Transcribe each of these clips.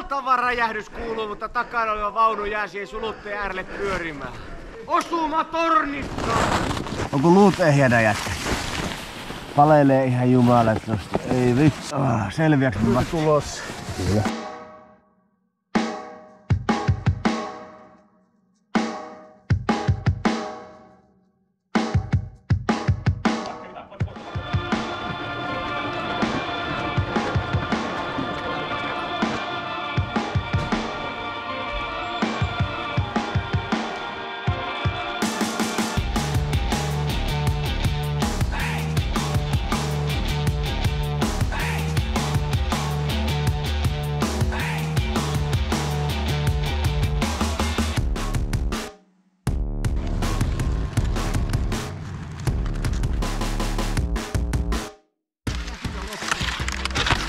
Valtava räjähdys kuuluu, mutta takana oleva vaunu jää siihen suluttajan äärelle pyörimään. Osuma tornissa! Onko luut ehjänä jätkä? Palelee ihan jumalattomasti. Ei vitsi. Selviäks mä tulos? Kyllä.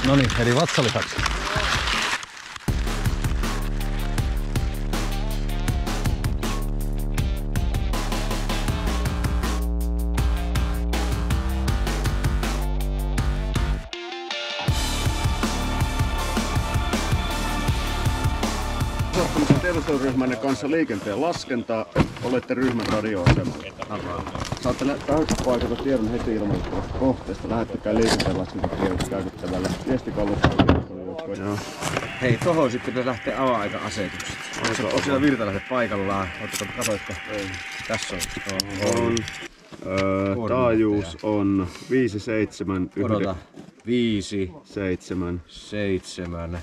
Noniin, eli vatsalisaksi. Tiedusteluryhmänne kanssa liikenteen laskentaa. Olette ryhmän radioasemalla. Saatte täyttöpaikata tiedon heti ilmoittavasta kohteesta. Lähettäkää liikenteen laskentatiedot käytettävällä viestikallustalla. Hei, tohon sitten pitäisi lähteä ava-aika-asetukset. Onko siellä virtalaiset paikallaan? Katoitko? Ei. Tässä on. Taajuus on 57. Odota. 5, 7. 7.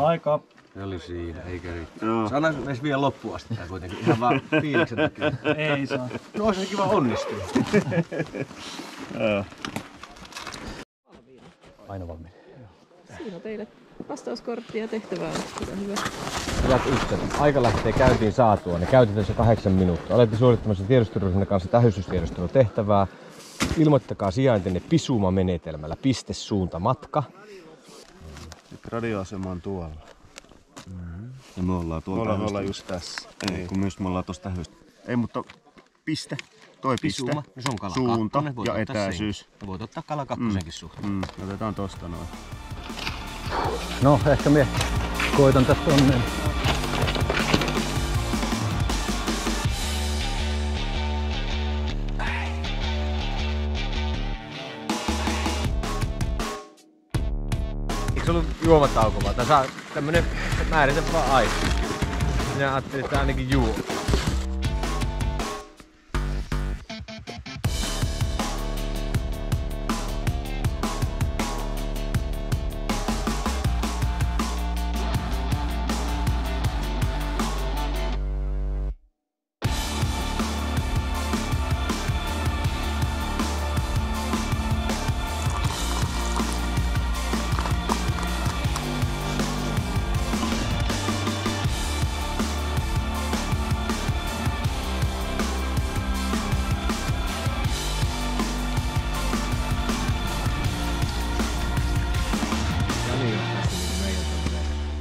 Aika. Se oli siinä, eikä riittää. Saadaanko edes vielä loppuun asti tää kuitenkin? Ihan vaan fiiliksen takia. Ei saa. No olisi se kiva onnistua. Aina valmiin. Siinä teille vastauskortti ja tehtävää. Hyvä. Hyvät ystävät, aika lähtee käyntiin saatua, niin käytetään se 8 minuuttia. Olette suorittamassa tiedusteluryhmän kanssa tähystystiedustelutehtävää. Ilmoittakaa sijaintenne pisuma-menetelmällä. Piste, suunta, matka. Nyt radioasema on tuolla. Ja me ollaan tuolla. Me ollaan just tässä. Ei, kun myös me ollaan tosta tähystä. Ei, mutta piste. Toi Pisuma, piste. no se on kala Suunta kakkonen, ja etäisyys. Ja voit ottaa kala kakkosenkin suhteen. Otetaan tosta noin. No, ehkä me koitan tästä onneen. Eikö se ollut juomatauko vaan? Tässä on tämmönen määritä vaan aika. Minä ajattelin, että ainakin juo.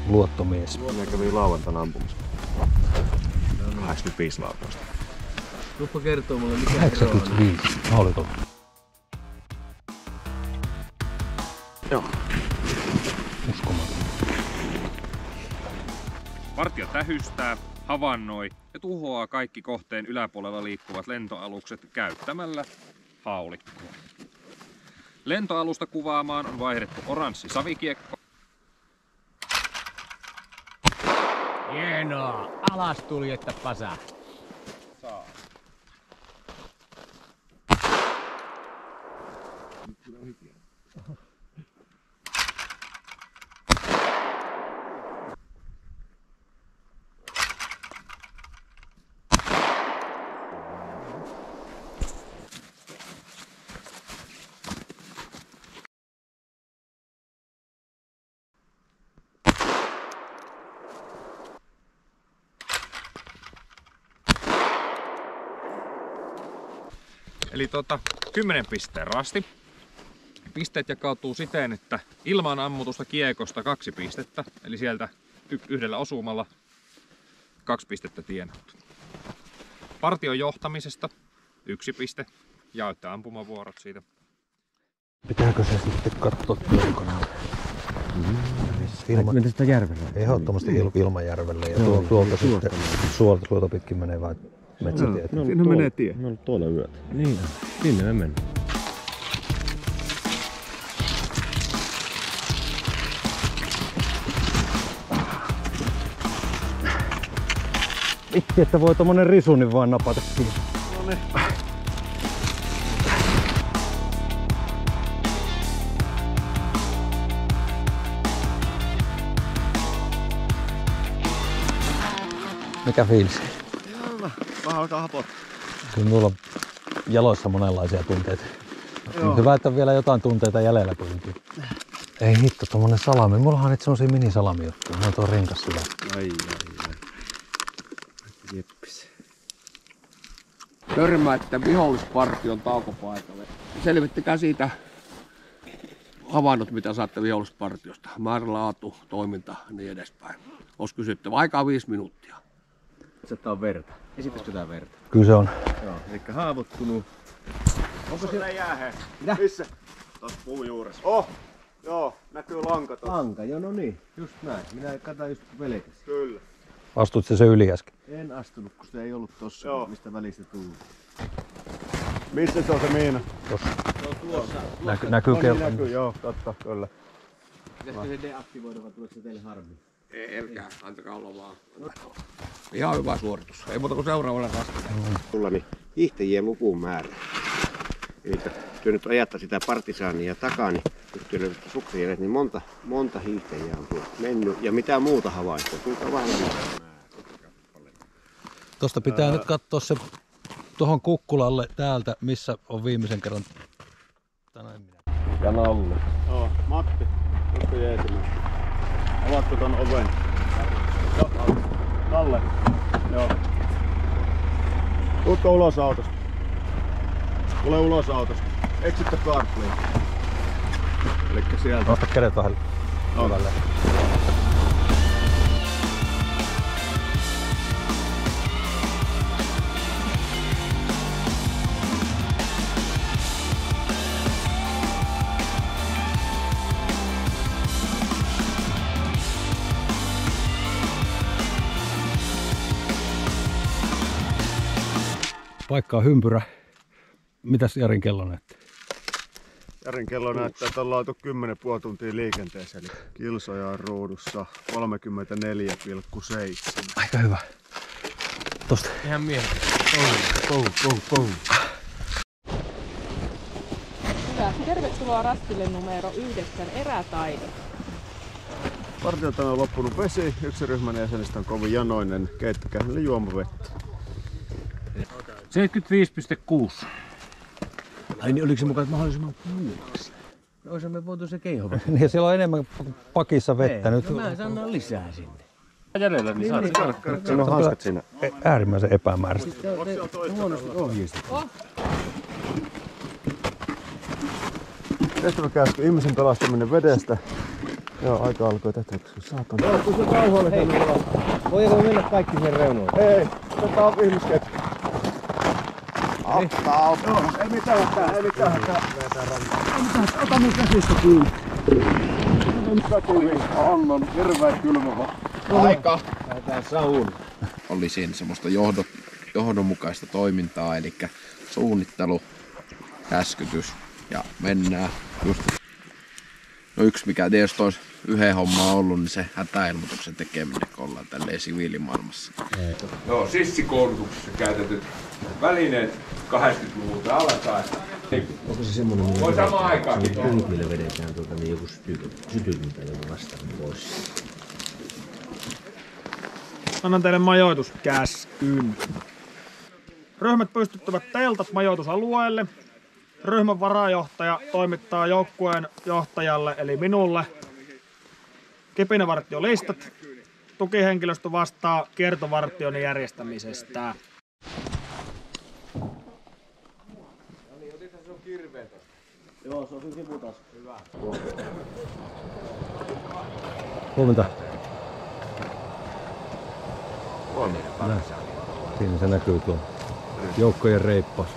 Luottomies. Minä kävin lauantaina ampumassa. 85 laukausta. Tuppa kertoo mulle mikä 85. Oliko? Joo. Uskomaton. Vartija tähystää, havainnoi ja tuhoaa kaikki kohteen yläpuolella liikkuvat lentoalukset käyttämällä haulikkoa. Lentoalusta kuvaamaan on vaihdettu oranssi savikiekko. Hienoa! Alas tuli, että pasa. Eli 10 pisteen rasti. Pisteet jakautuu siten, että ilman ammutusta kiekosta 2 pistettä, eli sieltä yhdellä osumalla 2 pistettä tienattu. Partion johtamisesta 1 piste, jaoitte ampumavuorot siitä. Pitääkö se sitten katsoa työkoneella? Missä? Mennä sitä järvellä? Ehdottomasti Ilmajärvelle ja tuolta sitten suolta pitkin menevää metsätietä. Sinne menee tie. Me ollaan tuolla yötä. Niin, sinne me mennään. Vitsi, että voi tommonen risunin vaan napata siihen. Noniin. Mikä fiilis? Hyvä. Vähän alkaa hapottaa. Kyllä mulla on jaloissa monenlaisia tunteita. Hyvä, että on vielä jotain tunteita jäljellä kuitenkin. Ei hitto, tommonen salami. Mullahan on nyt semmosia minisalamijuttuja. Ne on tuo rinkas syvä. Ai. Jeppis. Törmäätte vihollispartion taukopaikalle. Selvittikää siitä havainnot, mitä saatte vihollispartiosta. Määrä, laatu, toiminta ja niin edespäin. Olisi kysyttävä. Aikaa 5 minuuttia. Se on verta. Esittäisikö tää verta? Kyllä se on. Joo, elikkä haavoittunut. Onko siellä jäähe? Mitä? Missä? Tuossa puun juuressa. Joo, näkyy lanka tuossa. Lanka, joo no niin, just näin. Minä katsoin just pelkäs. Kyllä. Astuit se yli äsken? En astunut, kun se ei ollut tossa, Joo. mistä välistä tullut. Missä se on se miina? Tossa. Se on tuossa. Näkyy kello. Näkyy, joo, totta, kyllä. Pitäisikö se deaktivoida vai tuleeko se teille harmi? Ei, älkää, antakaa olla vaan. Ihan hyvä suoritus. Ei muuta kuin seuraavalla rastilla. Sulla niin hiihtäjien lukuun määrä. Eli työ nyt ajatta sitä partisaania takaa, niin työ löydätte suksen niin monta hiihtäjää on tuossa mennyt. Ja mitä muuta havaittu? Kuinka vähän Tosta pitää nyt katsoa se tuohon kukkulalle täältä, missä on viimeisen kerran tänään minä. Ja Nalle. Joo, Matti. Oletko jeesimässä? Avatko ton oven? Joo. Nalle. Joo. Tuutko ulos autosta? Tule ulos autosta. Exit the car, please. Elikkä sieltä. Nosta kädet vähän levälle. Paikka on ympyrä. Mitäs Jarin kello näyttää? Jarin kello näyttää, että ollaan oltu 10,5 tuntia liikenteessä, eli kilsoja on ruudussa 34,7. Aika hyvä. Tosta. Ihan miehet. Hyvä. Tervetuloa rastille numero 9, erätaidot. Partiolta on loppunut vesi, yksi ryhmän jäsenistä on kovin janoinen, keittäkää hänelle juomavettä. 75,6. Ai niin, oliko se mukaan mahdollisimman puuksi? No olisimme me voitu se keiho. Niin siellä on enemmän pakissa vettä nyt. No mä sanon lisää sinne. Jäljellä, niin saat. Siinä on hanskat siinä. Äärimmäisen epämääräistä. Huonosti ohjeistettu. Tehtäväkäsky, ihmisen pelastaminen vedestä. Joo, aika alkoi tehtäväksi. Saatana. Joo, kun se kauholle. Hei, voidaanko mennä kaikki sen reunoille? Ei, otetaan ihmisketju. Auttaa. Ei mitään hätää, ei mitään hätää. Ota mun käsistä kiinni. Annon, hirveä kylmä. Aika! Lähdetään sauun. Oli siinä semmoista johdonmukaista toimintaa, eli suunnittelu, käskytys ja mennään just. No yksi mikä tietysti olisi yhden hommaa ollut, niin se hätäilmoituksen tekeminen, kun ollaan tälleen siviilimaailmassa. No, sissikoulutuksessa käytetyt välineet 80-luvulta alkaen. Onko se semmonen, Voi samaan aikaankin. Kyykillä vedetään niin joku sytykyn tai joku vastaava pois. Annan teille majoituskäskyn. Ryhmät pystyttävät teltat majoitusalueelle. Ryhmän varajohtaja toimittaa joukkueen johtajalle eli minulle kipinävartiolistat. Tukihenkilöstö vastaa kiertovartioinnin järjestämisestä. Joo, se on sun sivutas. Hyvä. Huomenta. Huomenta. Siinä se näkyy tuo joukkojen reippaus.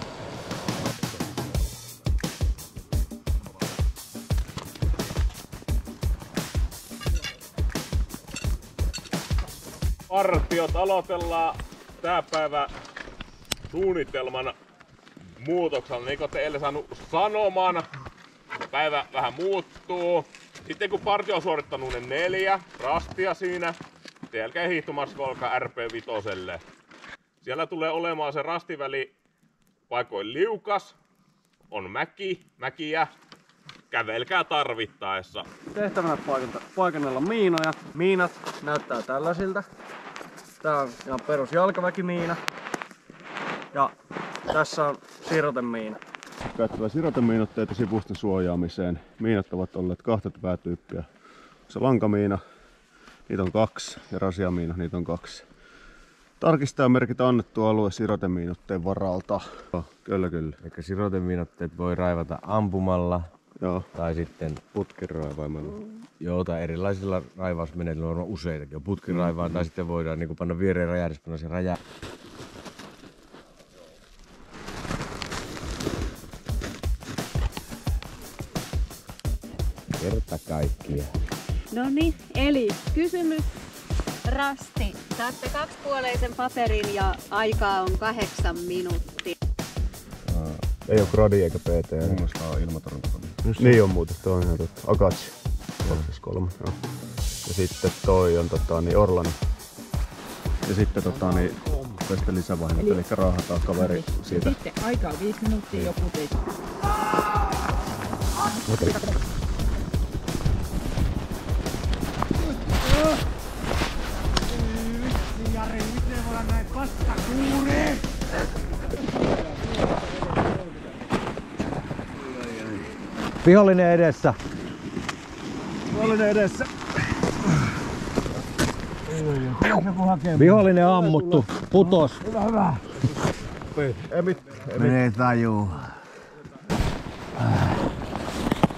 Partiot aloitellaan tää päivä suunnitelman muutoksella. Niin kuin teille saanut sanomaan, päivä vähän muuttuu. Sitten kun partio on suorittanut ne 4 rastia siinä, sen jälkeen hiihtomarssi alkaa RP5. Siellä tulee olemaan se rastiväli paikoin liukas, on mäkiä, kävelkää tarvittaessa. Tehtävänä paikannella miinoja. Miinat näyttää tällaisilta. Tää on ihan perus jalkaväkimiina. Ja tässä on sirotemiina. Käyttävä sirotemiinoitteita sivusten suojaamiseen. Miinat ovat olleet 2 päätyyppiä. Se lankamiina, niitä on 2, ja rasiamiina, niitä on 2. Tarkistaa ja merkitä annettu alue sirotemiinoitteen varalta. Kyllä. Eli sirotemiinoitteet voi raivata ampumalla. Joo. Tai sitten putkiraivaimella. Joo, tai erilaisilla raivausmenetelmillä on useitakin. Putkiraivaan tai sitten voidaan niin panna viereen räjähdys, panna se räjää. Kerta kaikkia. No niin, eli kysymys. Rasti. Saatte 2-puoleisen paperin ja aikaa on 8 minuuttia. Ei oo gradi eikä PT. Millaista on ilmatorjuntakone? Niin on muuten, toi on ihan totta. Akatsi. 3, joo. Ja sitten toi on Orlani. Ja sitten tästä lisävahingot, eli raahataan kaveri siitä. Sitten aikaa 5 minuuttia joku teit. Jari, miten voi olla näin paskakuuri? Vihollinen edessä. Vihollinen ammuttu. Putos. Hyvä. Menee tajuu.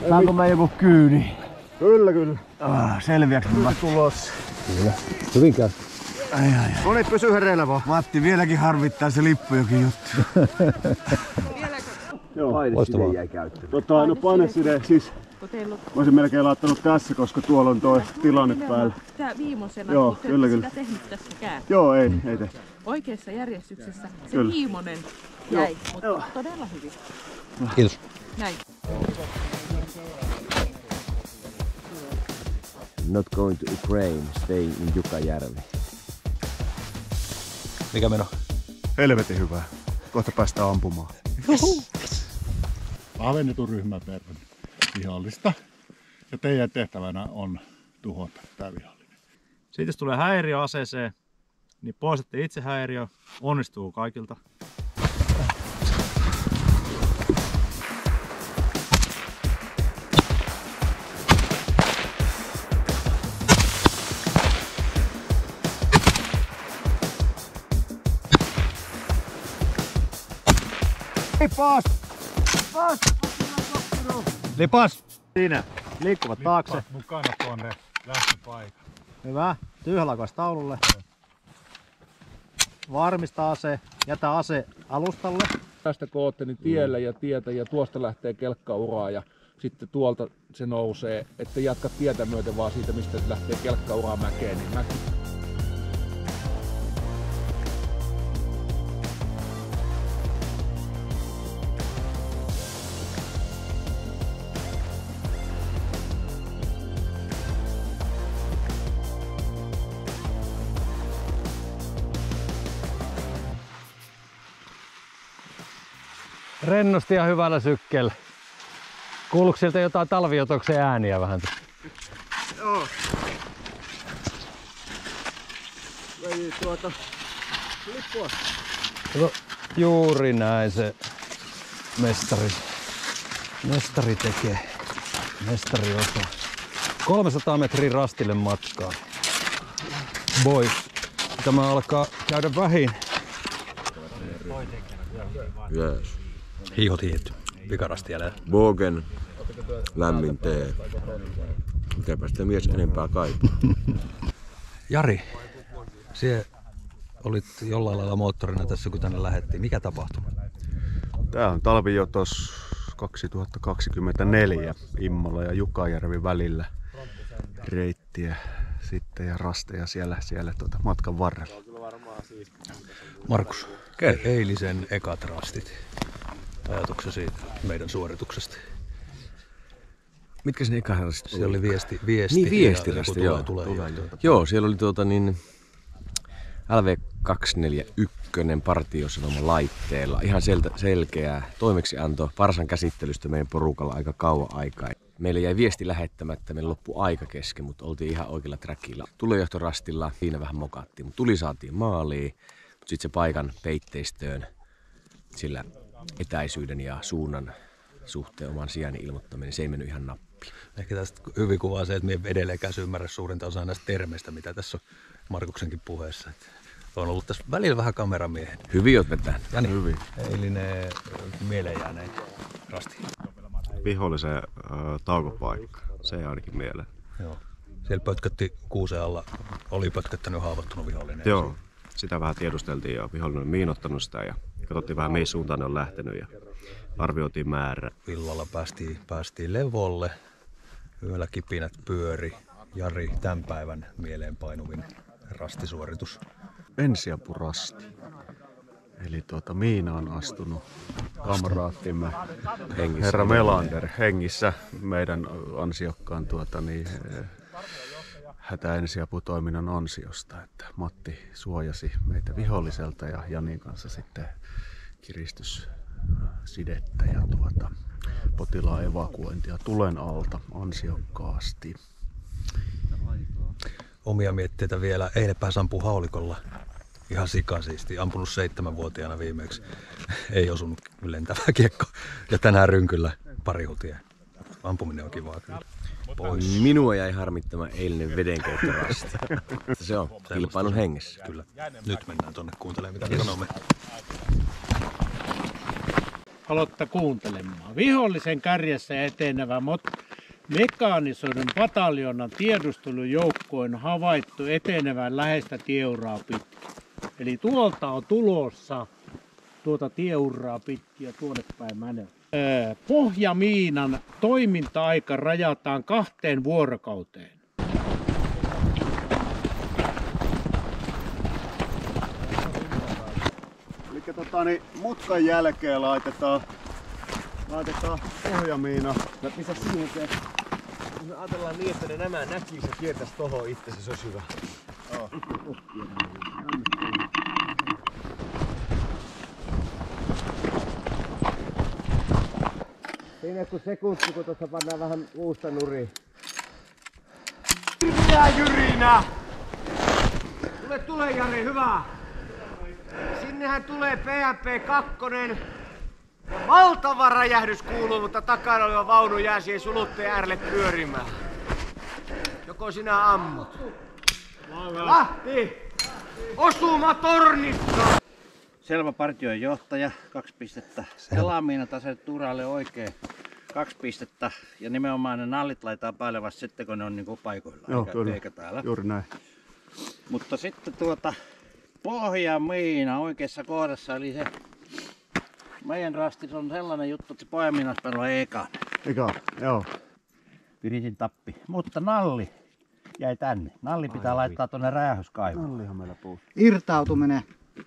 Saanko mä joku kyyni? Kyllä. Selviäks mä tulos? Kyllä. Hyvin käy. Ai. No niin, pysy hereillä vaan. Matti, vieläkin harvittaa se lippujokin juttu. Joo. Loistavaa. No paineside, siis mä olisin melkein laittanut tässä, koska tuolla on toi tilanne päällä. Tää viimosena, Joo, kun kyllä. sitä tehnyt tässäkään. Joo, ei tehty. Oikeassa järjestyksessä se Kyllä. viimonen jäi, mutta todella hyvin. Kiitos. Näin. Not going to Ukraine, stay in Jukajärvi. Mikä meno? Helvetin hyvää. Kohta päästään ampumaan. Vahvennetun ryhmän verran vihollista. Ja teidän tehtävänä on tuhota tämä vihollinen. Sitten jos tulee häiriö aseeseen, niin poistatte itse häiriö. Onnistuu kaikilta. Lipas! Lipas! Siinä. Liikkuvat taakse. Mukana tuonne lähtöpaikalle. Hyvä. Tyhjälaukaus taululle. Varmista ase. Jätä ase alustalle. Tästä kun ootte niin tiellä ja tietä ja tuosta lähtee kelkkauraa ja sitten tuolta se nousee, että jatka tietä myöten vaan siitä mistä se lähtee kelkkauraa mäkeen. Niin Rennosti ja hyvällä sykkeellä. Kuuluuko sieltä jotain talviotoksen ääniä vähän? Joo. Vei lippua. No, juuri näin se mestari tekee. Mestari osaa. 300 metriä rastille matkaa. Boys. Tämä alkaa käydä vähin. Yes. Hiihot hiihty. Pikarasti jäljellä. Bogen. Lämmin tee. Mitäpä sitä mies enempää kaipaa. Jari, sinä olit jollain lailla moottorina tässä kun tänne lähdettiin. Mikä tapahtui? Tää on talvijotos 2024 Immola ja Jukajärvi välillä reittiä sitten ja rasteja siellä matkan varrella. Markus, eilisen ekat rastit. Ajatuksesi meidän suorituksesta? Mitkä sen ekat rastit? Se oli viesti. Niin, viestirasti, joo. Joo, siellä oli LV241 partiosanoman laitteella. Ihan selkeää toimeksianto Varsan käsittelystä meidän porukalla aika kauan aikaa. Meillä jäi viesti lähettämättä, meillä loppui aika kesken, mutta oltiin ihan oikealla trackilla. Tulenjohtorastilla, siinä vähän mokattiin, mutta tuli saatiin maaliin. Mutta sitten se paikan peitteistöön, sillä etäisyyden ja suunnan suhteen oman sijainnin ilmoittaminen, se ei mennyt ihan nappiin. Ehkä tästä hyvin kuvaa se, että minä edelleenkään ymmärrä suurinta osaa näistä termeistä, mitä tässä on Markuksenkin puheessa. On ollut tässä välillä vähän kameramiehen. Hyvin oot vetänyt. Ja niin, hyvin. Eilinen mieleen jääneen rasti. Vihollisen taukopaikka, se ei ainakin mieleen. Joo. Siellä pötkötti kuusen alla, oli pötköttänyt haavoittunut vihollinen. Joo, sitä vähän tiedusteltiin ja vihollinen on miinottanut sitä ja katsottiin vähän mihin suuntaan ne on lähtenyt ja arvioitiin määrä. Illalla päästiin levolle, yöllä kipinät pyöri. Jari, tämän päivän mieleenpainuvin rastisuoritus. Ensiapurasti. Eli miina on astunut kamraattimme herra Melander hengissä meidän ansiokkaan hätäensiaputoiminnan ansiosta, että Matti suojasi meitä viholliselta ja Janin kanssa sitten kiristyssidettä ja potilaan evakuointia tulen alta ansiokkaasti. Omia mietteitä vielä. Eilen pääsi ampua haulikolla. Ihan sikasiisti. Ampunut 7-vuotiaana viimeksi. Ei osunut lentävä kiekko. Ja tänään rynkyllä pari hutia. Ampuminen on kivaa kyllä. Pois. Minua jäi harmittamaan eilinen vedenkeittorasti. Se on kilpailun hengessä. Kyllä. Nyt mennään tonne kuuntelemaan, mitä sanomme. Aloittaa kuuntelemaan. Vihollisen kärjessä etenevä mekaanisoidun pataljonan tiedustelujoukko on havaittu etenevän läheistä tieuraa pitkin. Eli tuolta on tulossa tuota tieuraa pitkin ja tuonne päin menee. Pohjamiinan toiminta-aika rajataan 2 vuorokauteen. Eli mutkan jälkeen laitetaan pohjamiina. Missä siihen se? Jos me ajatellaan niin, että nämä näkis ja kiertäis tohon itse, se olisi hyvä. Siinä kun sekunti, kun tuossa pannaan vähän uusta nuriin. Hirveä jyrinä! Tule Jari, hyvä! Sinnehän tulee PMP2. Valtava räjähdys kuuluu, mutta takana oleva vaunu jää siihen suluttajan äärelle pyörimään. Joko sinä ammut? Lahti! Osuma tornista! Selvä partion johtaja, 2 pistettä. Helamiinat asettu uralle oikein, 2 pistettä. Ja nimenomaan ne nallit laitetaan päälle vasta sitten, kun ne on niinku paikoillaan. Joo, kyllä. Eikä täällä. Juuri näin. Mutta sitten pohjamiina oikeassa kohdassa, eli se meidän rastis on sellainen juttu, että se pohjamiinaspelu on ekan. Eka, joo. Viritin tappi. Mutta nalli jäi tänne. Nalli pitää laittaa tuonne räjähyskaivoon. Nallihan meillä puuttuu. Irtautuminen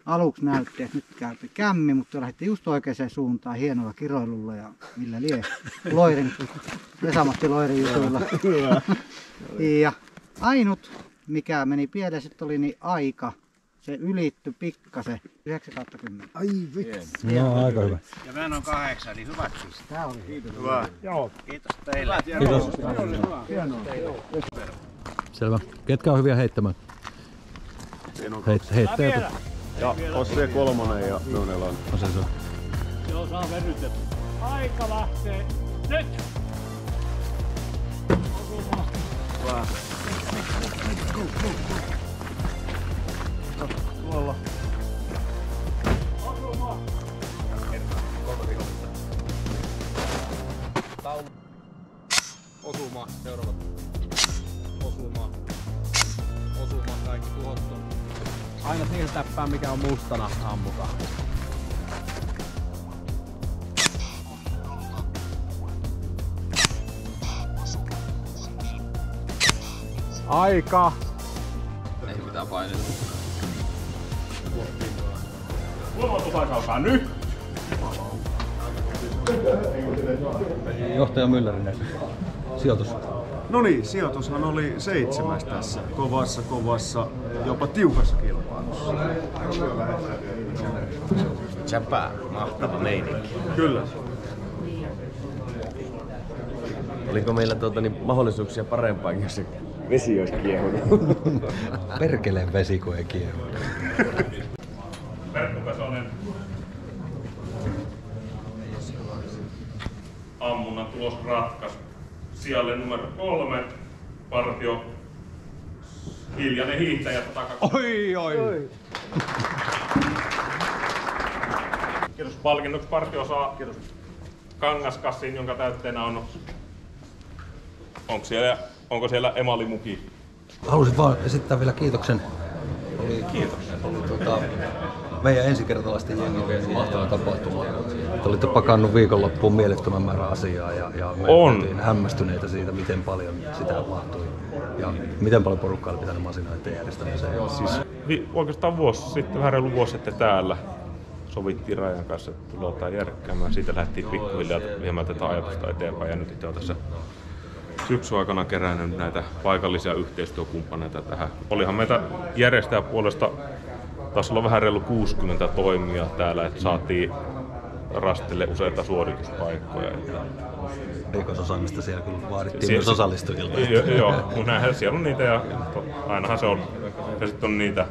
aluksi näytti, että nyt käypi kämmi, mutta lähti just oikeaan suuntaan hienolla kiroilulla ja millä lie. Vesa-Matti Loirin jutuilla. Ja ainut, mikä meni pieleen sitten oli niin aika. Se ylitty pikkasen 9/10. Ai vitsi. No aika hyvä. Ja meillä on 8, eli hyväksi. Tää oli hyvä. Joo. Kiitos teille. Kiitos. Selvä. Ketkä on hyviä heittämään? Heittäjät. Ja Ossi 3 ja Nonelon. Se on. Joo, saa venytetty. Aika lähtee nyt! Hyvä. Tuolla. Osuma! Osuma, seuraavat. Osuma. Osuma, kaikki tuhottu. Aina siihen täppään, mikä on mustana, ammutaan. Aika! tää painelu. Huomautusaika alkaa nyt! Johtaja Myllärinen, sijoitus. No niin, sijoitushan oli 7 tässä kovassa, jopa tiukassa kilpailussa. Jäpää, mahtava meininki. Kyllä. Oliko meillä mahdollisuuksia parempaankin, jos se vesi olisi kiehunut? Perkeleen vesi, kun ei kiehunut. Verkkopesonen ammunnan tulos ratkaisi. Sijalle numero 3, partio Hiljainen hiihtäjä 102. Oi! Kiitos. Palkinnoksi partio saa kangaskassin, jonka täytteenä on... Onko siellä emalimuki? Haluaisin vaan esittää vielä kiitoksen. Kiitos. Meidän ensikertalaisten jengi mahtava tapahtuma. Te olitte pakannut viikonloppuun mielettömän määrän asiaa ja me oltiin hämmästyneitä siitä, miten paljon sitä mahtui. Ja miten paljon porukkaa oli pitänyt masinoiden järjestämiseen. Siis oikeastaan vähän reilu vuosi sitten täällä sovittiin Rajan kanssa, että tullaan järkkäämään. Siitä lähdettiin pikkuhiljaa viemään tätä ajatusta eteenpäin ja nyt itse on tässä syksyn aikana kerännyt näitä paikallisia yhteistyökumppaneita tähän. Olihan meitä järjestäjäpuolesta taisi olla vähän reilu 60 toimia täällä, että saatiin Rastille useita suorituspaikkoja. Rikososaamista siellä kyllä vaadittiin myös osallistujilta. Joo, näinhän siellä on niitä ja ainahan se on. Ja sitten on niitä,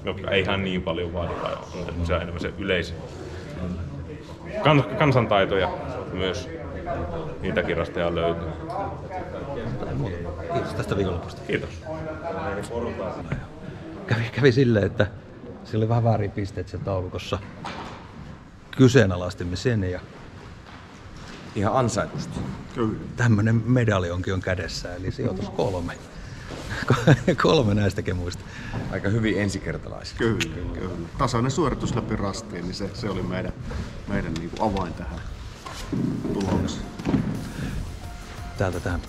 jotka ei ihan niin paljon vaadita. On enemmän se kansantaitoja myös. Niitäkin rasteja löytyy. Kiitos tästä viikonlopusta. Kiitos. Kävi silleen, että siellä oli vähän väärin pisteet siellä taulukossa. Kyseenalaistimme sen ja ihan ansaitusti. Kyllä. Tämmönen medaljonkin on kädessä, eli sijoitus 3. 3 näistä kemuista. Aika hyvin ensikertalaisia. Kyllä. Tasainen suoritus läpi rastiin, niin se oli meidän niin kuin avain tähän tulokseen. Täältä tähän